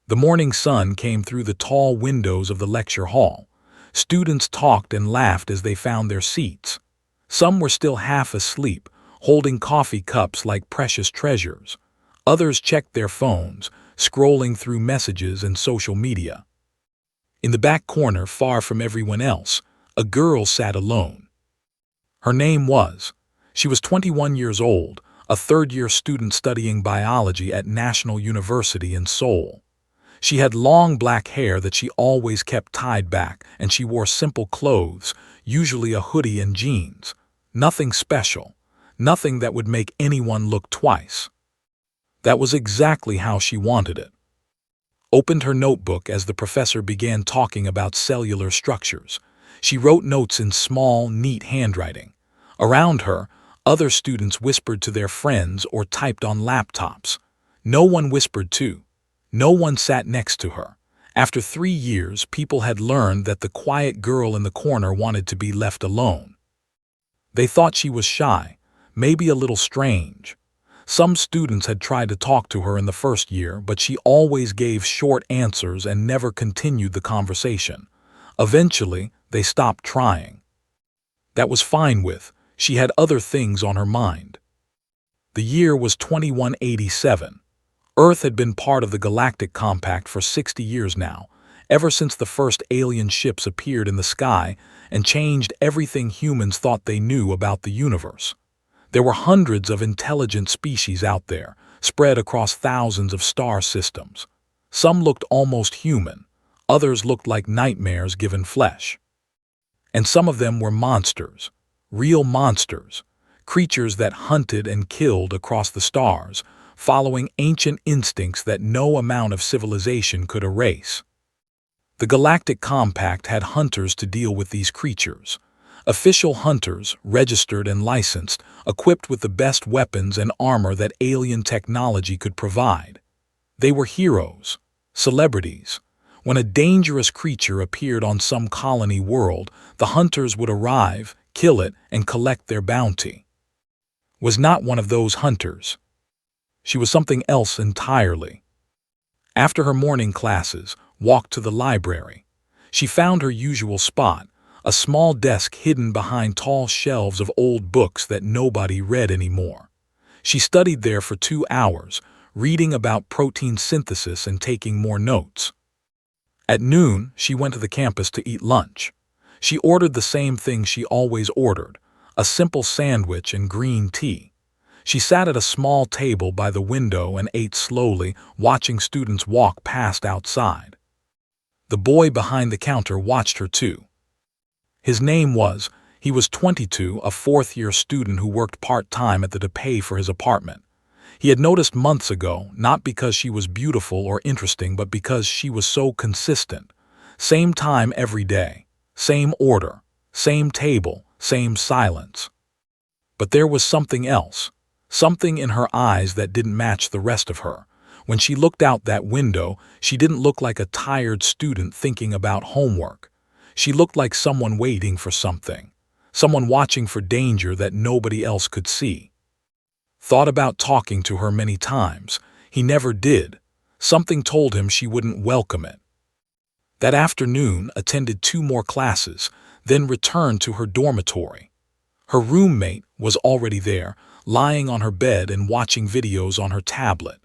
The morning sun came through the tall windows of the lecture hall. Students talked and laughed as they found their seats. Some were still half asleep, holding coffee cups like precious treasures. Others checked their phones, scrolling through messages and social media. In the back corner, far from everyone else, a girl sat alone. Her name was. She was 21 years old, a third-year student studying biology at National University in Seoul. She had long black hair that she always kept tied back, and she wore simple clothes, usually a hoodie and jeans. Nothing special, nothing that would make anyone look twice. That was exactly how she wanted it. Opened her notebook as the professor began talking about cellular structures. She wrote notes in small, neat handwriting. Around her, other students whispered to their friends or typed on laptops. No one whispered too. No one sat next to her. After 3 years, people had learned that the quiet girl in the corner wanted to be left alone. They thought she was shy, maybe a little strange. Some students had tried to talk to her in the first year, but she always gave short answers and never continued the conversation. Eventually, they stopped trying. That was fine with. She had other things on her mind. The year was 2187. Earth had been part of the Galactic Compact for 60 years now, ever since the first alien ships appeared in the sky and changed everything humans thought they knew about the universe. There were hundreds of intelligent species out there, spread across thousands of star systems. Some looked almost human, others looked like nightmares given flesh. And some of them were monsters, real monsters, creatures that hunted and killed across the stars, following ancient instincts that no amount of civilization could erase. The Galactic Compact had hunters to deal with these creatures. Official hunters, registered and licensed, equipped with the best weapons and armor that alien technology could provide. They were heroes, celebrities. When a dangerous creature appeared on some colony world, the hunters would arrive, kill it, and collect their bounty. Was not one of those hunters. She was something else entirely. After her morning classes, walked to the library. She found her usual spot, a small desk hidden behind tall shelves of old books that nobody read anymore. She studied there for 2 hours, reading about protein synthesis and taking more notes. At noon, she went to the campus to eat lunch. She ordered the same thing she always ordered, a simple sandwich and green tea. She sat at a small table by the window and ate slowly, watching students walk past outside. The boy behind the counter watched her too. His name was, he was 22, a fourth-year student who worked part-time at the to pay for his apartment. He had noticed months ago, not because she was beautiful or interesting, but because she was so consistent. Same time every day, same order, same table, same silence. But there was something else. Something in her eyes that didn't match the rest of her. When she looked out that window, she didn't look like a tired student thinking about homework. She looked like someone waiting for something, someone watching for danger that nobody else could see. Thought about talking to her many times. He never did. Something told him she wouldn't welcome it. That afternoon, attended 2 more classes, then returned to her dormitory. Her roommate was already there, lying on her bed and watching videos on her tablet.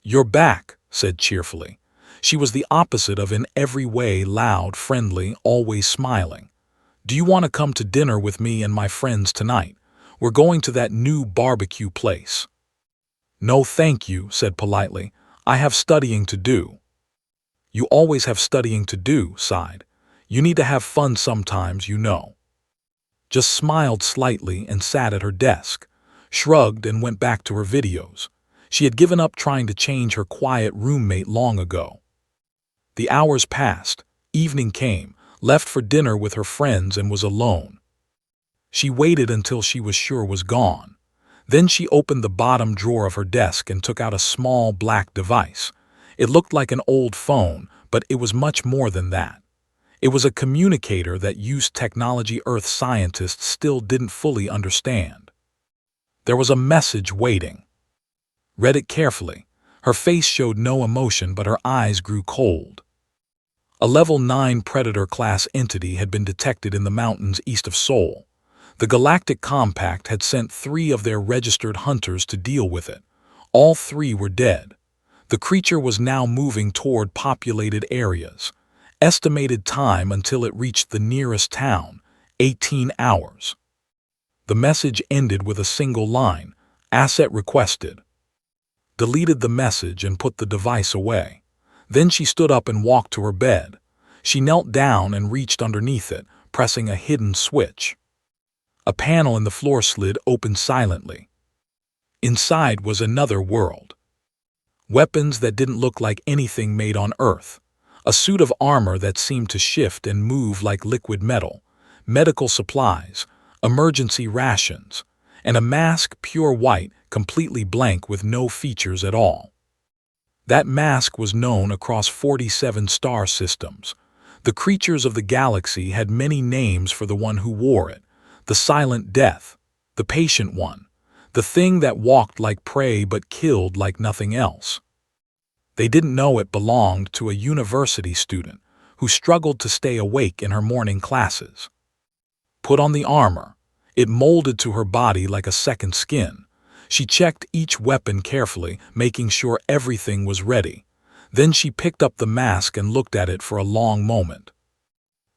"You're back," said cheerfully. She was the opposite of in every way loud, friendly, always smiling. "Do you want to come to dinner with me and my friends tonight? We're going to that new barbecue place." "No, thank you," said politely. "I have studying to do." "You always have studying to do," sighed. "You need to have fun sometimes, you know." Just smiled slightly and sat at her desk, shrugged and went back to her videos. She had given up trying to change her quiet roommate long ago. The hours passed, evening came, left for dinner with her friends and was alone. She waited until she was sure was gone. Then she opened the bottom drawer of her desk and took out a small black device. It looked like an old phone, but it was much more than that. It was a communicator that used technology Earth scientists still didn't fully understand. There was a message waiting. Read it carefully. Her face showed no emotion, but her eyes grew cold. A Level 9 Predator-class entity had been detected in the mountains east of Seoul. The Galactic Compact had sent 3 of their registered hunters to deal with it. All 3 were dead. The creature was now moving toward populated areas. Estimated time until it reached the nearest town, 18 hours. The message ended with a single line, "Asset requested." Deleted the message and put the device away. Then she stood up and walked to her bed. She knelt down and reached underneath it, pressing a hidden switch. A panel in the floor slid open silently. Inside was another world. Weapons that didn't look like anything made on Earth. A suit of armor that seemed to shift and move like liquid metal. Medical supplies, emergency rations, and a mask pure white, completely blank with no features at all. That mask was known across 47 star systems. The creatures of the galaxy had many names for the one who wore it. The Silent Death, the Patient One, the thing that walked like prey but killed like nothing else. They didn't know it belonged to a university student who struggled to stay awake in her morning classes. Put on the armor. It molded to her body like a second skin. She checked each weapon carefully, making sure everything was ready. Then she picked up the mask and looked at it for a long moment.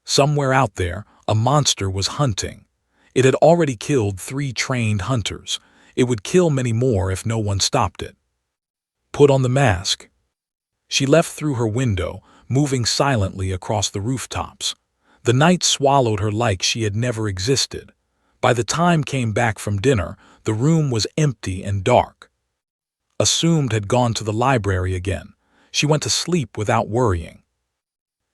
Somewhere out there, a monster was hunting. It had already killed 3 trained hunters. It would kill many more if no one stopped it. Put on the mask. She left through her window, moving silently across the rooftops. The night swallowed her like she had never existed. By the time came back from dinner, the room was empty and dark. Assumed had gone to the library again. She went to sleep without worrying.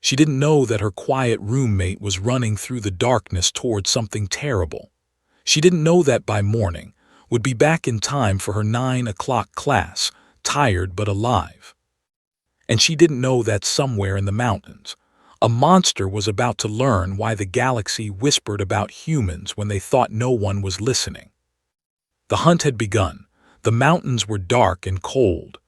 She didn't know that her quiet roommate was running through the darkness toward something terrible. She didn't know that by morning, would be back in time for her 9 o'clock class, tired but alive. And she didn't know that somewhere in the mountains, a monster was about to learn why the galaxy whispered about humans when they thought no one was listening. The hunt had begun. The mountains were dark and cold.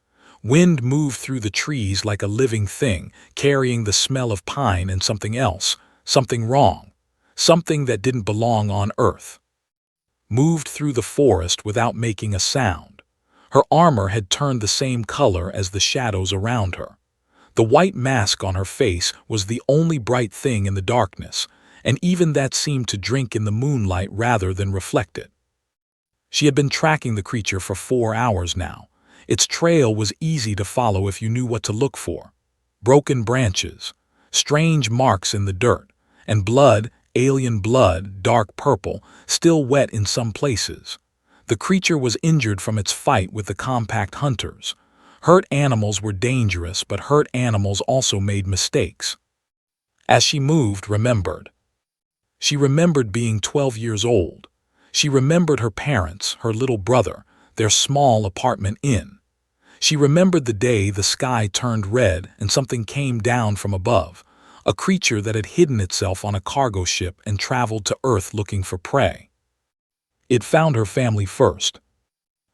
Wind moved through the trees like a living thing, carrying the smell of pine and something else, something wrong, something that didn't belong on Earth. Moved through the forest without making a sound. Her armor had turned the same color as the shadows around her. The white mask on her face was the only bright thing in the darkness, and even that seemed to drink in the moonlight rather than reflect it. She had been tracking the creature for 4 hours now. Its trail was easy to follow if you knew what to look for. Broken branches, strange marks in the dirt, and blood, alien blood, dark purple, still wet in some places. The creature was injured from its fight with the compact hunters. Hurt animals were dangerous, but hurt animals also made mistakes. As she moved, She remembered being 12 years old. She remembered her parents, her little brother, their small apartment inn. She remembered the day the sky turned red and something came down from above, a creature that had hidden itself on a cargo ship and traveled to Earth looking for prey. It found her family first.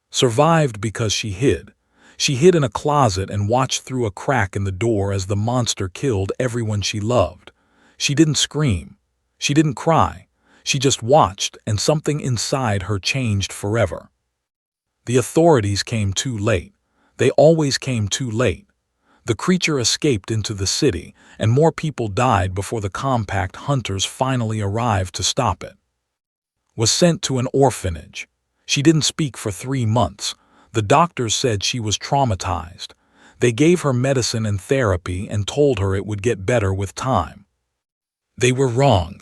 Survived because she hid. She hid in a closet and watched through a crack in the door as the monster killed everyone she loved. She didn't scream. She didn't cry. She just watched, and something inside her changed forever. The authorities came too late. They always came too late. The creature escaped into the city, and more people died before the compact hunters finally arrived to stop it. Was sent to an orphanage. She didn't speak for 3 months. The doctors said she was traumatized. They gave her medicine and therapy and told her it would get better with time. They were wrong.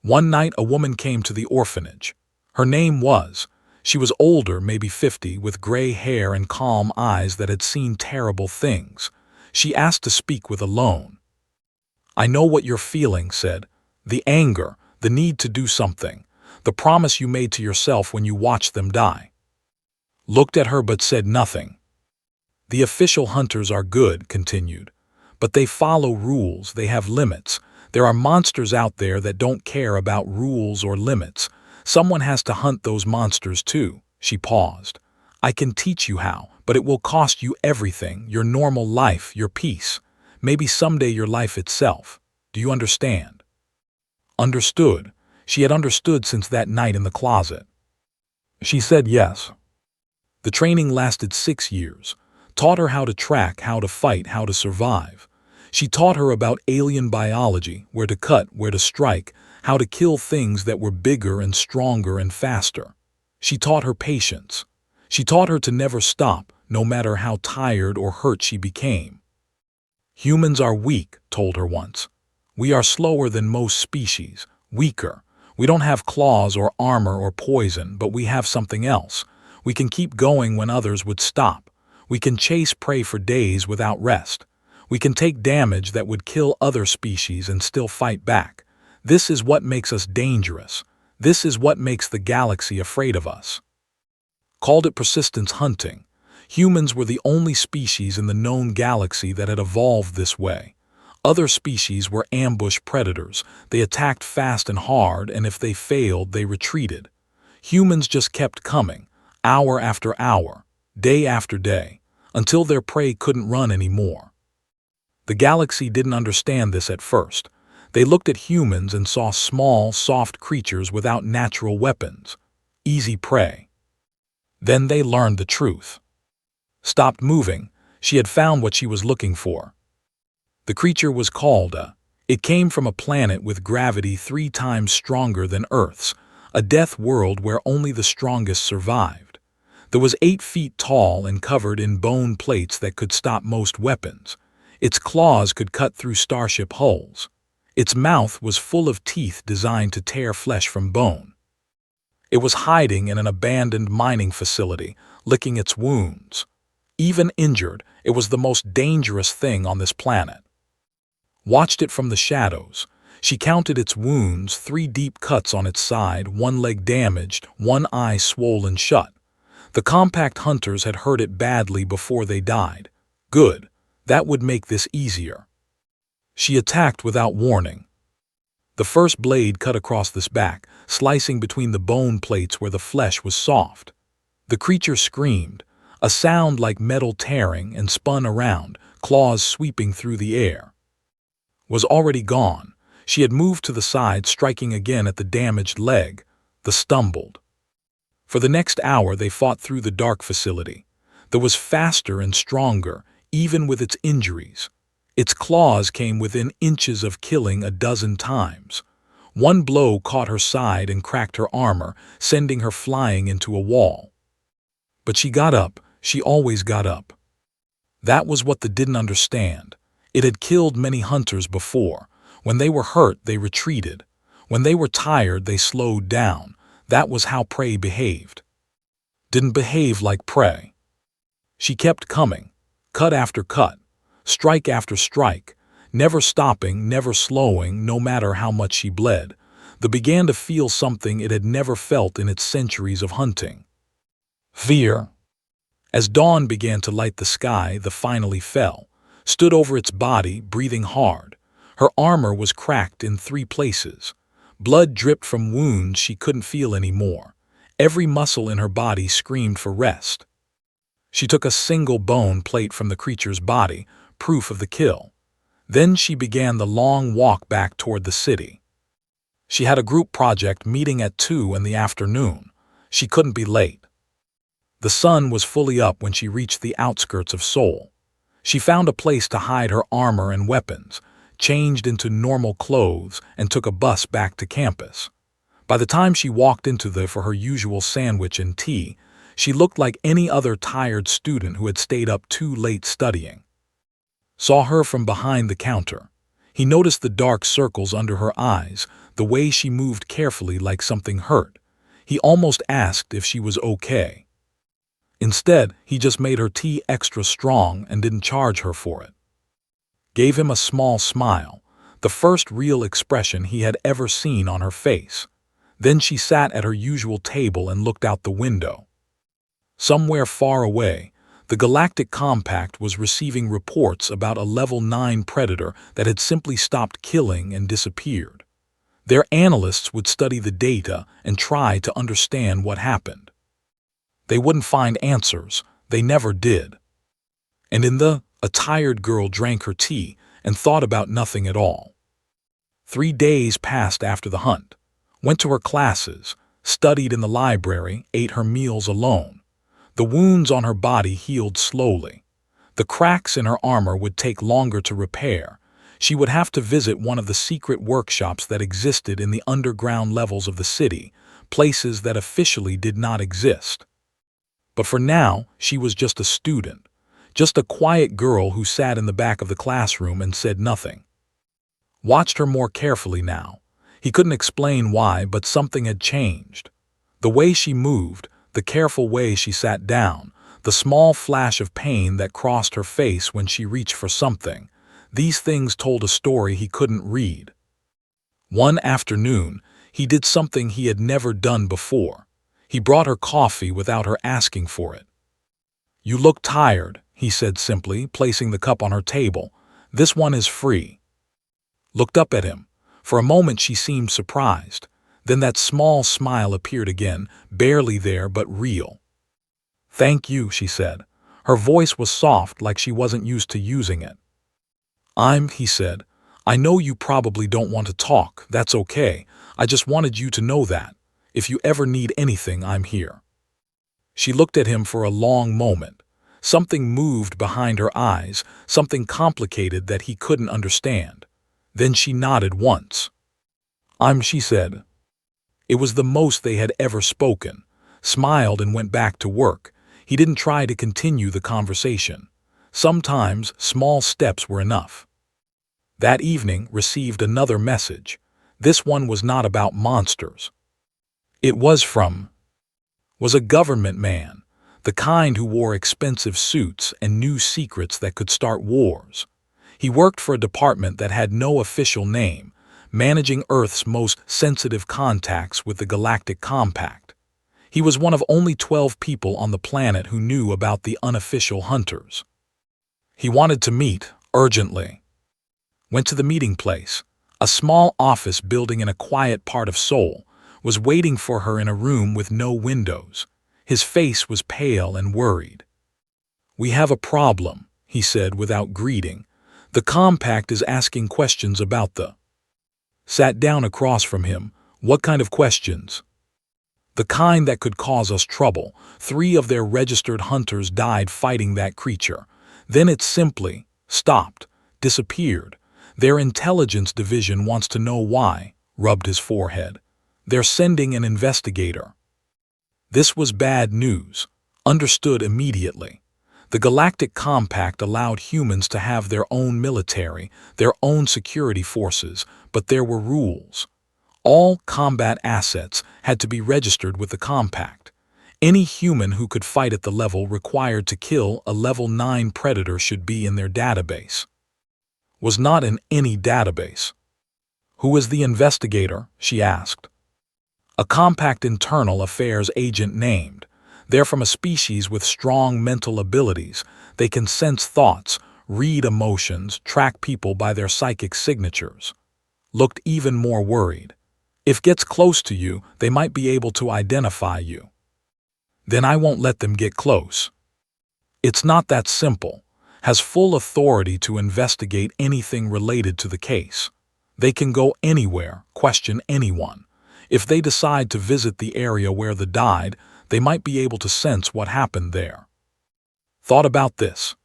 One night a woman came to the orphanage. Her name was. She was older, maybe 50, with gray hair and calm eyes that had seen terrible things. She asked to speak with Alone. "I know what you're feeling," said. "The anger, the need to do something, the promise you made to yourself when you watched them die." Looked at her but said nothing. "The official hunters are good," continued, "but they follow rules, they have limits. There are monsters out there that don't care about rules or limits. Someone has to hunt those monsters too." She paused. "I can teach you how, but it will cost you everything, your normal life, your peace, maybe someday your life itself. Do you understand? Understood. She had understood since that night in the closet. She said yes. The training lasted 6 years, taught her how to track, how to fight, how to survive. She taught her about alien biology, where to cut, where to strike, how to kill things that were bigger and stronger and faster. She taught her patience. She taught her to never stop, no matter how tired or hurt she became. Humans are weak, told her once. We are slower than most species, weaker. We don't have claws or armor or poison, but we have something else. We can keep going when others would stop. We can chase prey for days without rest. We can take damage that would kill other species and still fight back. This is what makes us dangerous. This is what makes the galaxy afraid of us. Called it persistence hunting. Humans were the only species in the known galaxy that had evolved this way. Other species were ambush predators. They attacked fast and hard, and if they failed, they retreated. Humans just kept coming, hour after hour, day after day, until their prey couldn't run anymore. The galaxy didn't understand this at first. They looked at humans and saw small, soft creatures without natural weapons. Easy prey. Then they learned the truth. Stopped moving, she had found what she was looking for. The creature was called it came from a planet with gravity 3 times stronger than Earth's, a death world where only the strongest survived. It was 8 feet tall and covered in bone plates that could stop most weapons. Its claws could cut through starship hulls. Its mouth was full of teeth designed to tear flesh from bone. It was hiding in an abandoned mining facility, licking its wounds. Even injured, it was the most dangerous thing on this planet. Watched it from the shadows. She counted its wounds, 3 deep cuts on its side, 1 leg damaged, 1 eye swollen shut. The compact hunters had hurt it badly before they died. Good. That would make this easier. She attacked without warning. The first blade cut across this back, slicing between the bone plates where the flesh was soft. The creature screamed, a sound like metal tearing, and spun around, claws sweeping through the air. Was already gone. She had moved to the side, striking again at the damaged leg. The stumbled. For the next hour they fought through the dark facility. That was faster and stronger, even with its injuries. Its claws came within inches of killing a dozen times. 1 blow caught her side and cracked her armor, sending her flying into a wall. But she got up. She always got up. That was what they didn't understand. It had killed many hunters before. When they were hurt, they retreated. When they were tired, they slowed down. That was how prey behaved. Didn't behave like prey. She kept coming, cut after cut, strike after strike, never stopping, never slowing, no matter how much she bled. They began to feel something it had never felt in its centuries of hunting. Fear. As dawn began to light the sky, the finally fell, stood over its body, breathing hard. Her armor was cracked in 3 places. Blood dripped from wounds she couldn't feel anymore. Every muscle in her body screamed for rest. She took a single bone plate from the creature's body, proof of the kill. Then she began the long walk back toward the city. She had a group project meeting at 2 in the afternoon. She couldn't be late. The sun was fully up when she reached the outskirts of Seoul. She found a place to hide her armor and weapons, changed into normal clothes, and took a bus back to campus. By the time she walked into for her usual sandwich and tea, she looked like any other tired student who had stayed up too late studying. Saw her from behind the counter. He noticed the dark circles under her eyes, the way she moved carefully like something hurt. He almost asked if she was okay. Instead, he just made her tea extra strong and didn't charge her for it. Gave him a small smile, the first real expression he had ever seen on her face. Then she sat at her usual table and looked out the window. Somewhere far away, the Galactic Compact was receiving reports about a level 9 predator that had simply stopped killing and disappeared. Their analysts would study the data and try to understand what happened. They wouldn't find answers. They never did. And a tired girl drank her tea and thought about nothing at all. 3 days passed after the hunt. Went to her classes, studied in the library, ate her meals alone. The wounds on her body healed slowly. The cracks in her armor would take longer to repair. She would have to visit one of the secret workshops that existed in the underground levels of the city, places that officially did not exist. But for now, she was just a student, just a quiet girl who sat in the back of the classroom and said nothing. Watched her more carefully now. He couldn't explain why, but something had changed. The way she moved, the careful way she sat down, the small flash of pain that crossed her face when she reached for something, these things told a story he couldn't read. One afternoon, he did something he had never done before. He brought her coffee without her asking for it. "You look tired," he said simply, placing the cup on her table. "This one is free." Looked up at him. For a moment she seemed surprised. Then that small smile appeared again, barely there but real. "Thank you," she said. Her voice was soft, like she wasn't used to using it. He said, "I know you probably don't want to talk. That's okay. I just wanted you to know that. If you ever need anything, I'm here." She looked at him for a long moment. Something moved behind her eyes, something complicated that he couldn't understand. Then she nodded once. She said. It was the most they had ever spoken. Smiled and went back to work. He didn't try to continue the conversation. Sometimes small steps were enough. That evening received another message. This one was not about monsters. It was a government man, the kind who wore expensive suits and knew secrets that could start wars. He worked for a department that had no official name, managing Earth's most sensitive contacts with the Galactic Compact. He was one of only 12 people on the planet who knew about the unofficial hunters. He wanted to meet, urgently. Went to the meeting place. A small office building in a quiet part of Seoul was waiting for her in a room with no windows. His face was pale and worried. "We have a problem," he said without greeting. "The Compact is asking questions about the..." Sat down across from him. "What kind of questions?" "The kind that could cause us trouble. 3 of their registered hunters died fighting that creature. Then it simply stopped, disappeared. Their intelligence division wants to know why," rubbed his forehead. "They're sending an investigator." This was bad news. Understood immediately. The Galactic Compact allowed humans to have their own military, their own security forces, but there were rules. All combat assets had to be registered with the Compact. Any human who could fight at the level required to kill a level 9 predator should be in their database. Was not in any database. "Who is the investigator?" she asked. "A Compact internal affairs agent named. They're from a species with strong mental abilities. They can sense thoughts, read emotions, track people by their psychic signatures." Looked even more worried. "If gets close to you, they might be able to identify you." "Then I won't let them get close." "It's not that simple. Has full authority to investigate anything related to the case. They can go anywhere, question anyone. If they decide to visit the area where they died, they might be able to sense what happened there." Thought about this.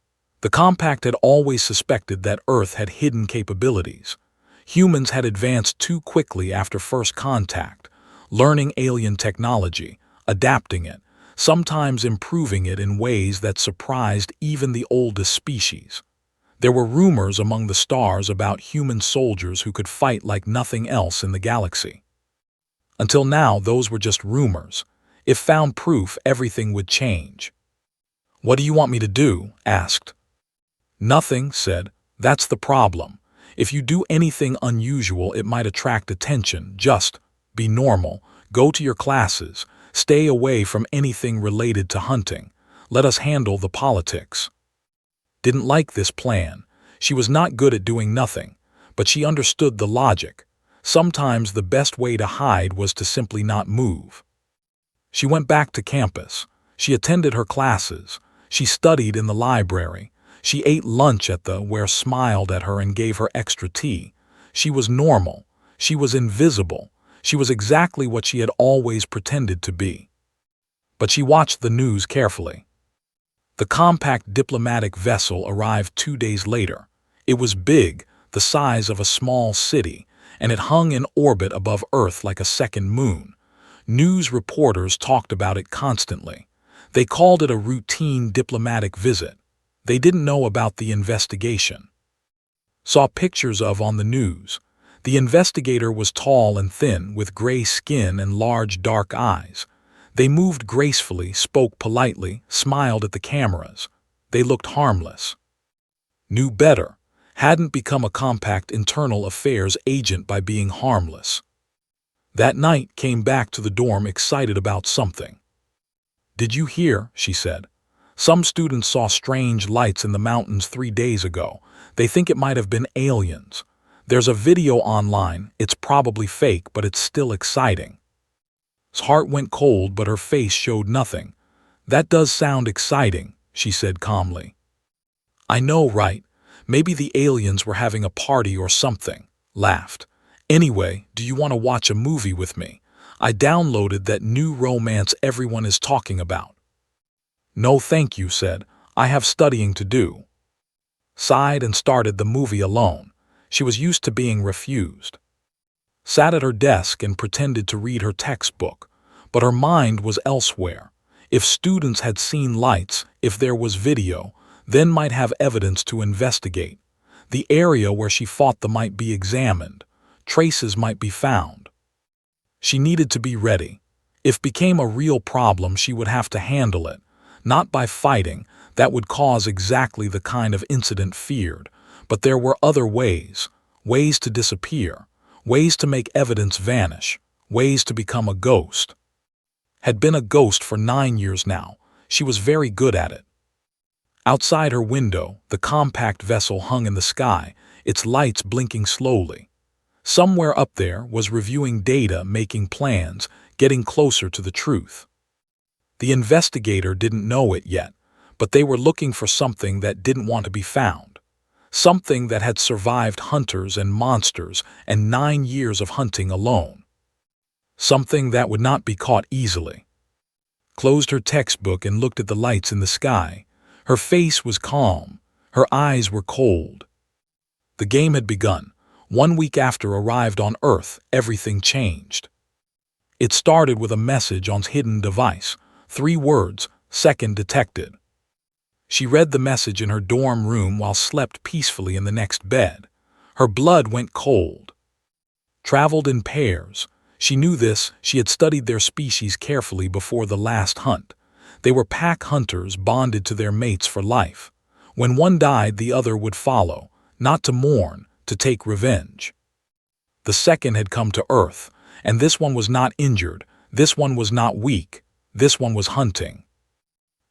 The Compact had always suspected that Earth had hidden capabilities. Humans had advanced too quickly after first contact, learning alien technology, adapting it, sometimes improving it in ways that surprised even the oldest species. There were rumors among the stars about human soldiers who could fight like nothing else in the galaxy. Until now, those were just rumors. If found proof, everything would change. "What do you want me to do?" asked. "Nothing," said. "That's the problem. If you do anything unusual, it might attract attention. Just be normal, go to your classes, stay away from anything related to hunting. Let us handle the politics." Didn't like this plan. She was not good at doing nothing, but she understood the logic. Sometimes the best way to hide was to simply not move. She went back to campus. She attended her classes. She studied in the library. She ate lunch at the where smiled at her and gave her extra tea. She was normal. She was invisible. She was exactly what she had always pretended to be. But she watched the news carefully. The compact diplomatic vessel arrived 2 days later. It was big, the size of a small city, and it hung in orbit above Earth like a second moon. News reporters talked about it constantly. They called it a routine diplomatic visit. They didn't know about the investigation. Saw pictures of on the news. The investigator was tall and thin, with gray skin and large dark eyes. They moved gracefully, spoke politely, smiled at the cameras. They looked harmless. Knew better. Hadn't become a compact internal affairs agent by being harmless. That night came back to the dorm excited about something. "Did you hear?" she said. "Some students saw strange lights in the mountains 3 days ago. They think it might have been aliens. There's a video online. It's probably fake, but it's still exciting." His heart went cold, but her face showed nothing. "That does sound exciting," she said calmly. "I know, right? Maybe the aliens were having a party or something," laughed. "Anyway, do you want to watch a movie with me? I downloaded that new romance everyone is talking about." "No thank you," said. "I have studying to do." Sighed and started the movie alone. She was used to being refused. Sat at her desk and pretended to read her textbook, but her mind was elsewhere. If students had seen lights, if there was video, then might have evidence to investigate. The area where she fought them might be examined. Traces might be found. She needed to be ready. If became a real problem, she would have to handle it. Not by fighting, that would cause exactly the kind of incident feared. But there were other ways. Ways to disappear. Ways to make evidence vanish. Ways to become a ghost. Had been a ghost for 9 years now. She was very good at it. Outside her window, the compact vessel hung in the sky, its lights blinking slowly. Somewhere up there was reviewing data, making plans, getting closer to the truth. The investigator didn't know it yet, but they were looking for something that didn't want to be found. Something that had survived hunters and monsters and 9 years of hunting alone. Something that would not be caught easily. Closed her textbook and looked at the lights in the sky. Her face was calm. Her eyes were cold. The game had begun. 1 week after arrived on Earth, everything changed. It started with a message on hidden device. 3 words, "Second detected." She read the message in her dorm room while slept peacefully in the next bed. Her blood went cold. Traveled in pairs. She knew this. She had studied their species carefully before the last hunt. They were pack hunters bonded to their mates for life. When one died, the other would follow, not to mourn, to take revenge. The second had come to Earth, and this one was not injured. This one was not weak. This one was hunting.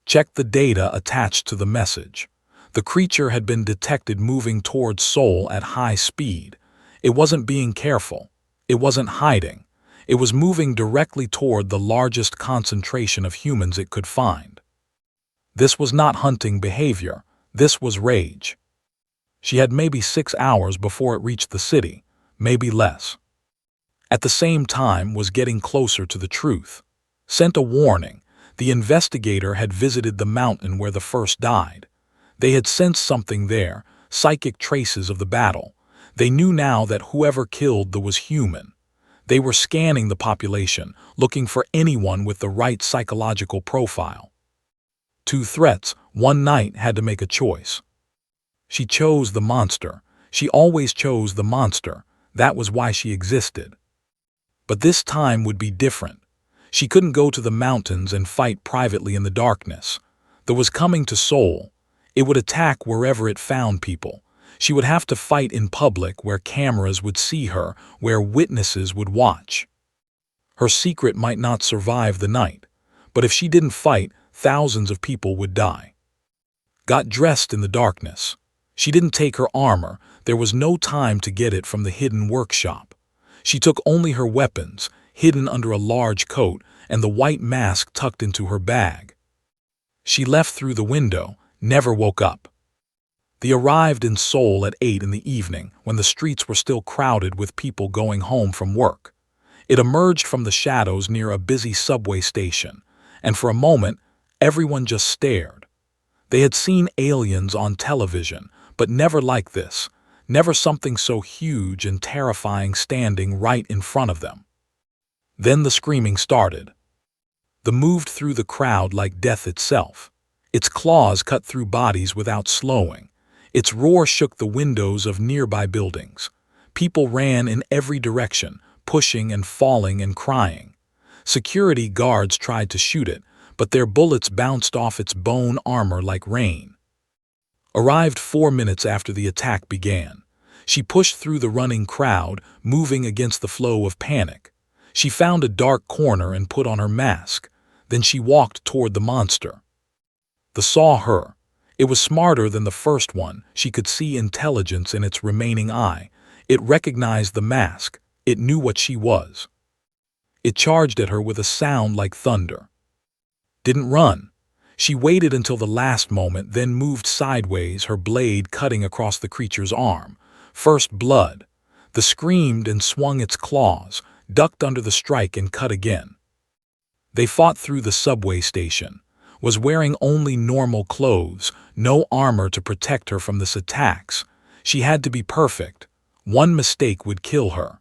Checked the data attached to the message. The creature had been detected moving towards Seoul at high speed. It wasn't being careful. It wasn't hiding. It was moving directly toward the largest concentration of humans it could find. This was not hunting behavior. This was rage. She had maybe 6 hours before it reached the city, maybe less. At the same time was getting closer to the truth. Sent a warning. The investigator had visited the mountain where the first died. They had sensed something there, psychic traces of the battle. They knew now that whoever killed the was human. They were scanning the population, looking for anyone with the right psychological profile. 2 threats, 1 night had to make a choice. She chose the monster. She always chose the monster. That was why she existed. But this time would be different. She couldn't go to the mountains and fight privately in the darkness. There was coming to Seoul. It would attack wherever it found people. She would have to fight in public where cameras would see her, where witnesses would watch. Her secret might not survive the night, but if she didn't fight, thousands of people would die. Got dressed in the darkness. She didn't take her armor. There was no time to get it from the hidden workshop. She took only her weapons, hidden under a large coat, and the white mask tucked into her bag. She left through the window, never woke up. They arrived in Seoul at 8 in the evening, when the streets were still crowded with people going home from work. It emerged from the shadows near a busy subway station, and for a moment, everyone just stared. They had seen aliens on television, but never like this, never something so huge and terrifying standing right in front of them. Then the screaming started. It moved through the crowd like death itself. Its claws cut through bodies without slowing. Its roar shook the windows of nearby buildings. People ran in every direction, pushing and falling and crying. Security guards tried to shoot it, but their bullets bounced off its bone armor like rain. Arrived 4 minutes after the attack began. She pushed through the running crowd, moving against the flow of panic. She found a dark corner and put on her mask. Then she walked toward the monster. It saw her. It was smarter than the first one. She could see intelligence in its remaining eye. It recognized the mask. It knew what she was. It charged at her with a sound like thunder. Didn't run. She waited until the last moment, then moved sideways, her blade cutting across the creature's arm. First blood. It screamed and swung its claws, ducked under the strike and cut again. They fought through the subway station. Was wearing only normal clothes, no armor to protect her from this attacks. She had to be perfect. One mistake would kill her.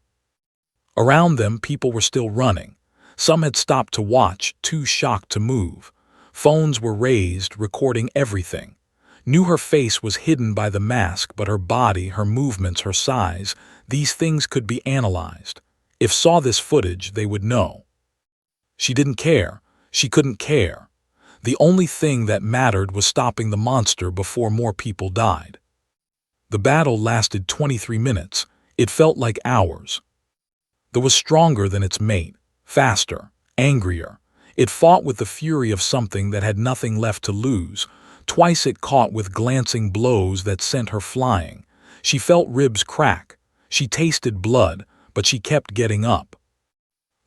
Around them, people were still running. Some had stopped to watch, too shocked to move. Phones were raised, recording everything. Knew her face was hidden by the mask, but her body, her movements, her size, these things could be analyzed. If saw this footage, they would know. She didn't care. She couldn't care. The only thing that mattered was stopping the monster before more people died. The battle lasted 23 minutes. It felt like hours. It was stronger than its mate, faster, angrier. It fought with the fury of something that had nothing left to lose. Twice it caught with glancing blows that sent her flying. She felt ribs crack. She tasted blood, but she kept getting up.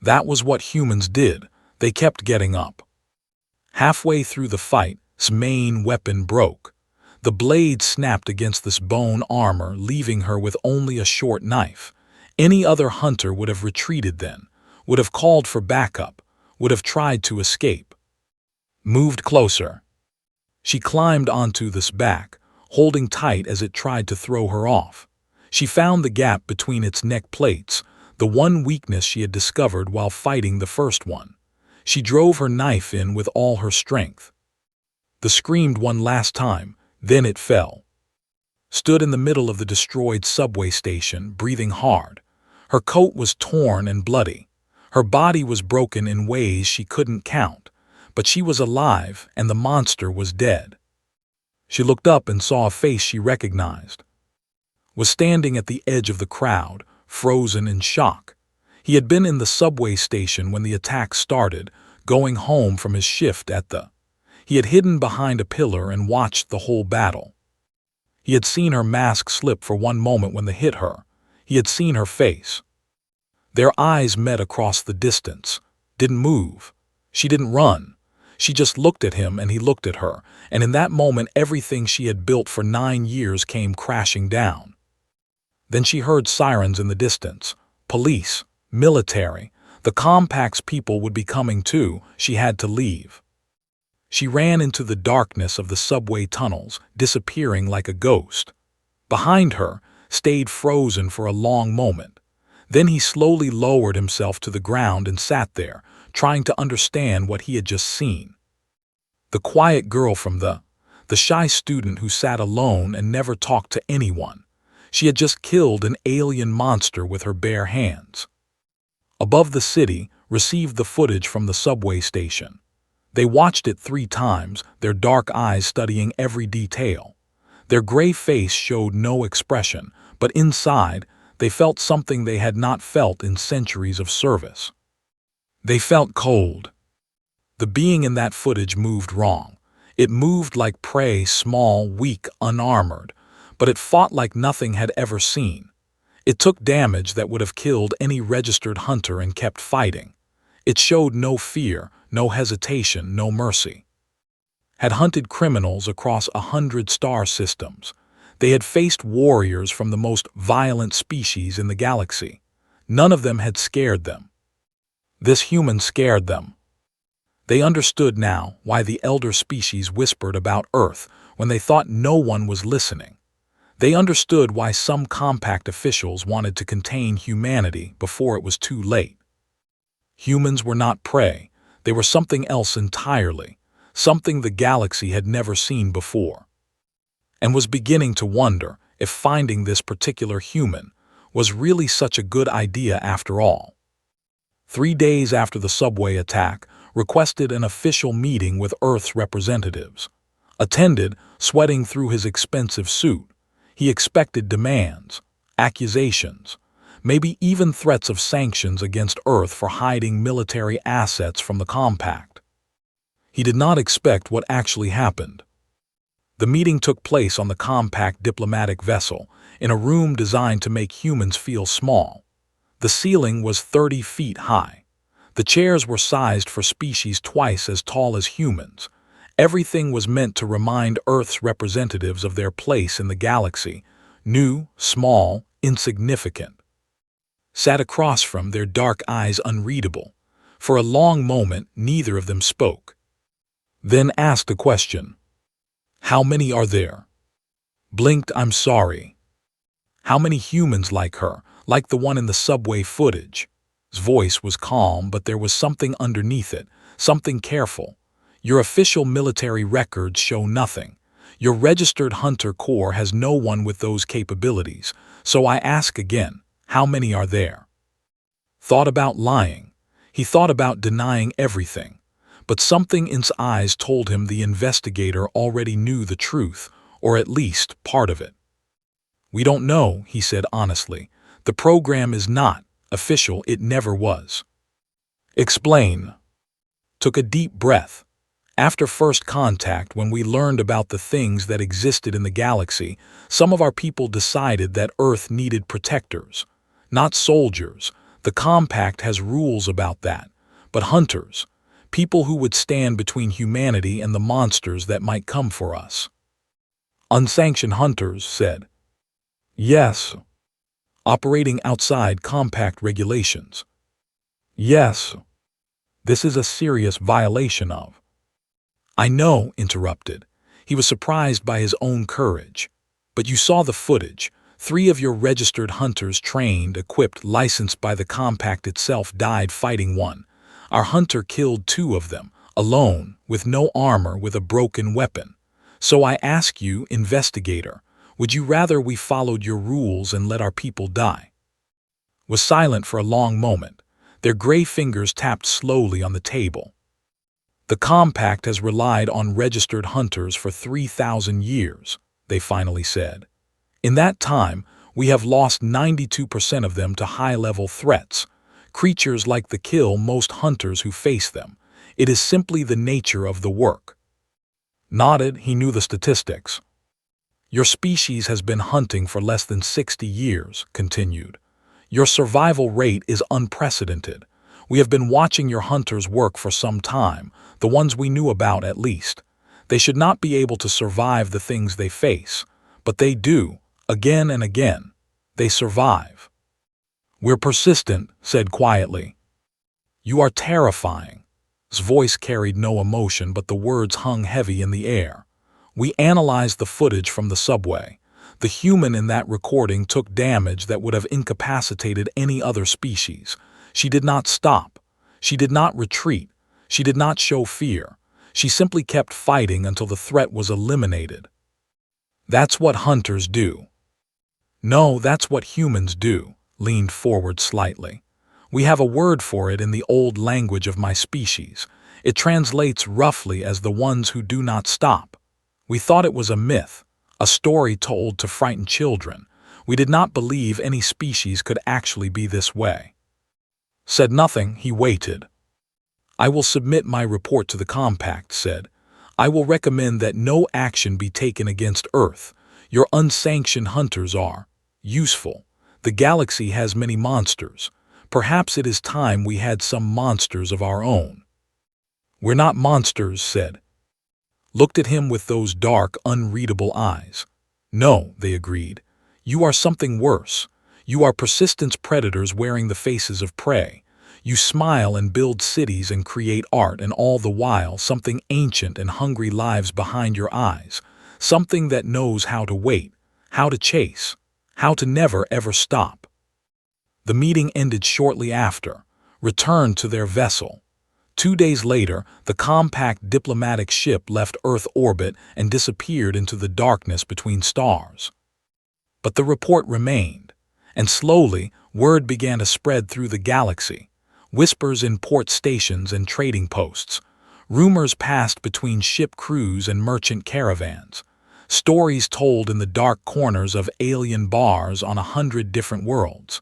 That was what humans did. They kept getting up. Halfway through the fight, its main weapon broke. The blade snapped against this bone armor, leaving her with only a short knife. Any other hunter would have retreated then, would have called for backup, would have tried to escape. Moved closer. She climbed onto this back, holding tight as it tried to throw her off. She found the gap between its neck plates, the one weakness she had discovered while fighting the first one. She drove her knife in with all her strength. It screamed one last time, then it fell. Stood in the middle of the destroyed subway station, breathing hard. Her coat was torn and bloody. Her body was broken in ways she couldn't count, but she was alive and the monster was dead. She looked up and saw a face she recognized. Was standing at the edge of the crowd, frozen in shock. He had been in the subway station when the attack started, going home from his shift at the. He had hidden behind a pillar and watched the whole battle. He had seen her mask slip for one moment when they hit her. He had seen her face. Their eyes met across the distance. Didn't move. She didn't run. She just looked at him and he looked at her, and in that moment everything she had built for 9 years came crashing down. Then she heard sirens in the distance. Police. Military. The compact's people would be coming too. She had to leave. She ran into the darkness of the subway tunnels, disappearing like a ghost. Behind her, stayed frozen for a long moment. Then he slowly lowered himself to the ground and sat there, trying to understand what he had just seen. The quiet girl from the shy student who sat alone and never talked to anyone. She had just killed an alien monster with her bare hands. Above the city, received the footage from the subway station. They watched it 3 times, their dark eyes studying every detail. Their gray face showed no expression, but inside, they felt something they had not felt in centuries of service. They felt cold. The being in that footage moved wrong. It moved like prey, small, weak, unarmored, but it fought like nothing had ever seen. It took damage that would have killed any registered hunter and kept fighting. It showed no fear, no hesitation, no mercy. had hunted criminals across 100 star systems. They had faced warriors from the most violent species in the galaxy. None of them had scared them. This human scared them. They understood now why the elder species whispered about Earth when they thought no one was listening. They understood why some compact officials wanted to contain humanity before it was too late. Humans were not prey. They were something else entirely, something the galaxy had never seen before, and was beginning to wonder if finding this particular human was really such a good idea after all. 3 days after the subway attack, requested an official meeting with Earth's representatives. Attended, sweating through his expensive suit. He expected demands, accusations, maybe even threats of sanctions against Earth for hiding military assets from the compact. He did not expect what actually happened. The meeting took place on the compact diplomatic vessel, in a room designed to make humans feel small. The ceiling was 30 feet high. The chairs were sized for species twice as tall as humans. Everything was meant to remind Earth's representatives of their place in the galaxy, new, small, insignificant. Sat across from, their dark eyes unreadable. For a long moment, neither of them spoke. Then asked a question. How many are there? Blinked, I'm sorry. How many humans like her, like the one in the subway footage? His voice was calm, but there was something underneath it, something careful. Your official military records show nothing. Your registered hunter corps has no one with those capabilities, so I ask again, how many are there? Thought about lying. He thought about denying everything. But something in his eyes told him the investigator already knew the truth, or at least part of it. We don't know, he said honestly. The program is not official, it never was. Explain. Took a deep breath. After first contact, when we learned about the things that existed in the galaxy, some of our people decided that Earth needed protectors, not soldiers. The compact has rules about that, but hunters. People who would stand between humanity and the monsters that might come for us. Unsanctioned hunters said. Yes. Operating outside compact regulations. Yes. This is a serious violation of. I know, interrupted. He was surprised by his own courage. But you saw the footage. 3 of your registered hunters trained, equipped, licensed by the compact itself died fighting one. Our hunter killed 2 of them, alone, with no armor, with a broken weapon. So I ask you, investigator, would you rather we followed your rules and let our people die? Was silent for a long moment. Their gray fingers tapped slowly on the table. The compact has relied on registered hunters for 3,000 years, they finally said. In that time, we have lost 92% of them to high-level threats. Creatures like the kill most hunters who face them. It is simply the nature of the work. Nodded, he knew the statistics. Your species has been hunting for less than 60 years, continued. Your survival rate is unprecedented. We have been watching your hunters work for some time, the ones we knew about at least. They should not be able to survive the things they face, but they do, again and again. They survive. We're persistent, said quietly. You are terrifying. His voice carried no emotion, but the words hung heavy in the air. We analyzed the footage from the subway. The human in that recording took damage that would have incapacitated any other species. She did not stop. She did not retreat. She did not show fear. She simply kept fighting until the threat was eliminated. That's what hunters do. No, that's what humans do. Leaned forward slightly. We have a word for it in the old language of my species. It translates roughly as the ones who do not stop. We thought it was a myth, a story told to frighten children. We did not believe any species could actually be this way. Said nothing, he waited. I will submit my report to the compact, said. I will recommend that no action be taken against Earth. Your unsanctioned hunters are useful. The galaxy has many monsters. Perhaps it is time we had some monsters of our own. We're not monsters, said. looked at him with those dark, unreadable eyes. No, they agreed. You are something worse. You are persistence predators wearing the faces of prey. You smile and build cities and create art, and all the while something ancient and hungry lives behind your eyes, something that knows how to wait, how to chase, how to never ever stop. The meeting ended shortly after, returned to their vessel. 2 days later, the compact diplomatic ship left Earth orbit and disappeared into the darkness between stars. But the report remained, and slowly word began to spread through the galaxy. Whispers in port stations and trading posts. Rumors passed between ship crews and merchant caravans. Stories told in the dark corners of alien bars on 100 different worlds.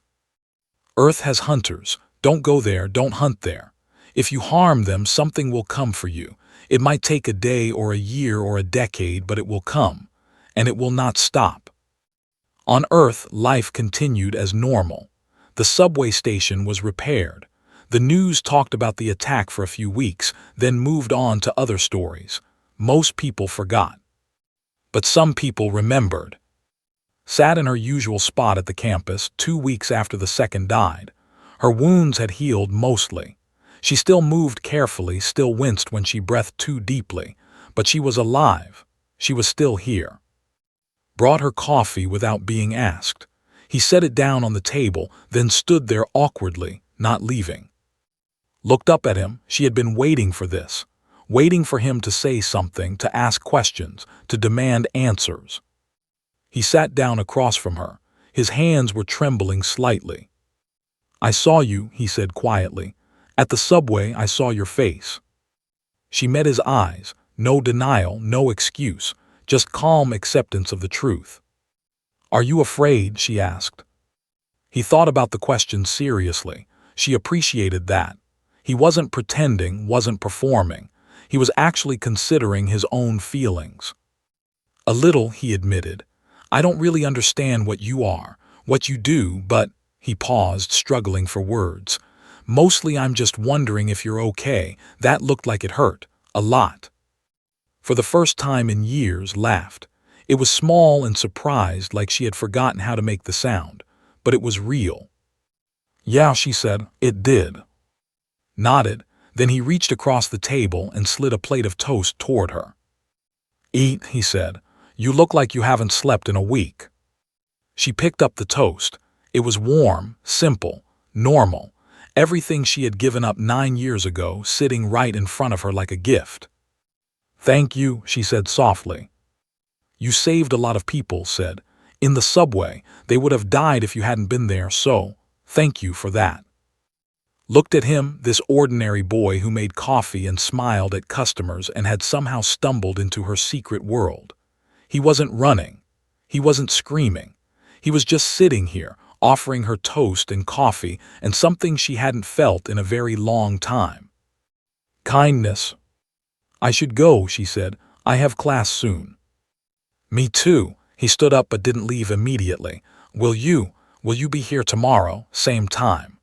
Earth has hunters. Don't go there, don't hunt there. If you harm them, something will come for you. It might take a day or a year or a decade, but it will come, and it will not stop. On Earth, life continued as normal. The subway station was repaired. The news talked about the attack for a few weeks, then moved on to other stories. Most people forgot. But some people remembered. Sat in her usual spot at the campus 2 weeks after the second died. Her wounds had healed mostly. She still moved carefully, still winced when she breathed too deeply, but she was alive. She was still here. Brought her coffee without being asked. He set it down on the table, then stood there awkwardly, not leaving. Looked up at him. She had been waiting for this, waiting for him to say something, to ask questions, to demand answers. He sat down across from her. His hands were trembling slightly. "I saw you," he said quietly. "At the subway, I saw your face." She met his eyes. No denial, no excuse, just calm acceptance of the truth. "Are you afraid?" she asked. He thought about the question seriously. She appreciated that. He wasn't pretending, wasn't performing. He was actually considering his own feelings. "A little," he admitted. "I don't really understand what you are, what you do, but—" He paused, struggling for words. "Mostly I'm just wondering if you're okay." That looked like it hurt. A lot. For the first time in years, laughed. It was small and surprised, like she had forgotten how to make the sound. But it was real. "Yeah," she said. "It did." Nodded. Then he reached across the table and slid a plate of toast toward her. "Eat," he said. "You look like you haven't slept in a week." She picked up the toast. It was warm, simple, normal. Everything she had given up 9 years ago, sitting right in front of her like a gift. "Thank you," she said softly. "You saved a lot of people," said. "In the subway, they would have died if you hadn't been there, so thank you for that." Looked at him, this ordinary boy who made coffee and smiled at customers and had somehow stumbled into her secret world. He wasn't running. He wasn't screaming. He was just sitting here, offering her toast and coffee and something she hadn't felt in a very long time. Kindness. "I should go," she said. "I have class soon." "Me too." He stood up but didn't leave immediately. Will you be here tomorrow, same time?"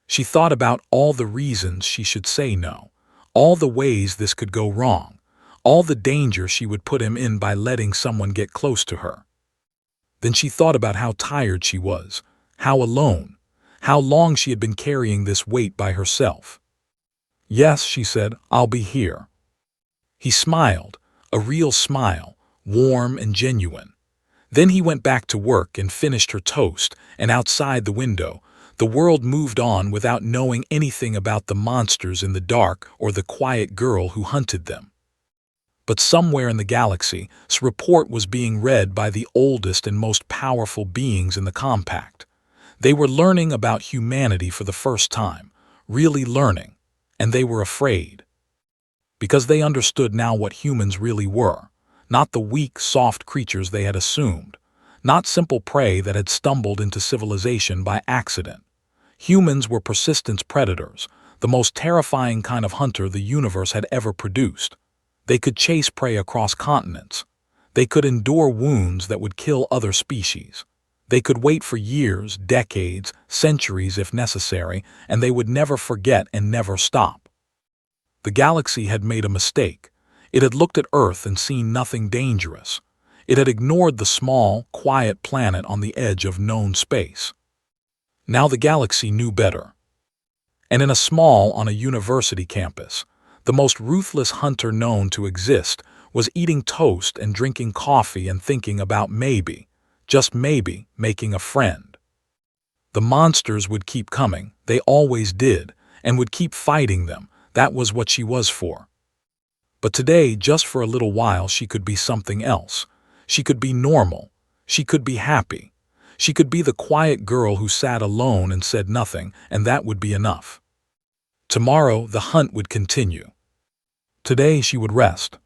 She thought about all the reasons she should say no, all the ways this could go wrong, all the danger she would put him in by letting someone get close to her. Then she thought about how tired she was, how alone, how long she had been carrying this weight by herself. "Yes," she said, "I'll be here." He smiled, a real smile, warm and genuine. Then he went back to work and finished her toast, and outside the window, the world moved on without knowing anything about the monsters in the dark or the quiet girl who hunted them. But somewhere in the galaxy, this report was being read by the oldest and most powerful beings in the compact. They were learning about humanity for the first time, really learning, and they were afraid. Because they understood now what humans really were, not the weak, soft creatures they had assumed, not simple prey that had stumbled into civilization by accident. Humans were persistence predators, the most terrifying kind of hunter the universe had ever produced. They could chase prey across continents. They could endure wounds that would kill other species. They could wait for years, decades, centuries if necessary, and they would never forget and never stop. The galaxy had made a mistake. It had looked at Earth and seen nothing dangerous. It had ignored the small, quiet planet on the edge of known space. Now the galaxy knew better. And in a small, on a university campus, the most ruthless hunter known to exist was eating toast and drinking coffee and thinking about maybe, just maybe, making a friend. The monsters would keep coming, they always did, and would keep fighting them. That was what she was for. But today, just for a little while, she could be something else. She could be normal. She could be happy. She could be the quiet girl who sat alone and said nothing, and that would be enough. Tomorrow, the hunt would continue. Today, she would rest.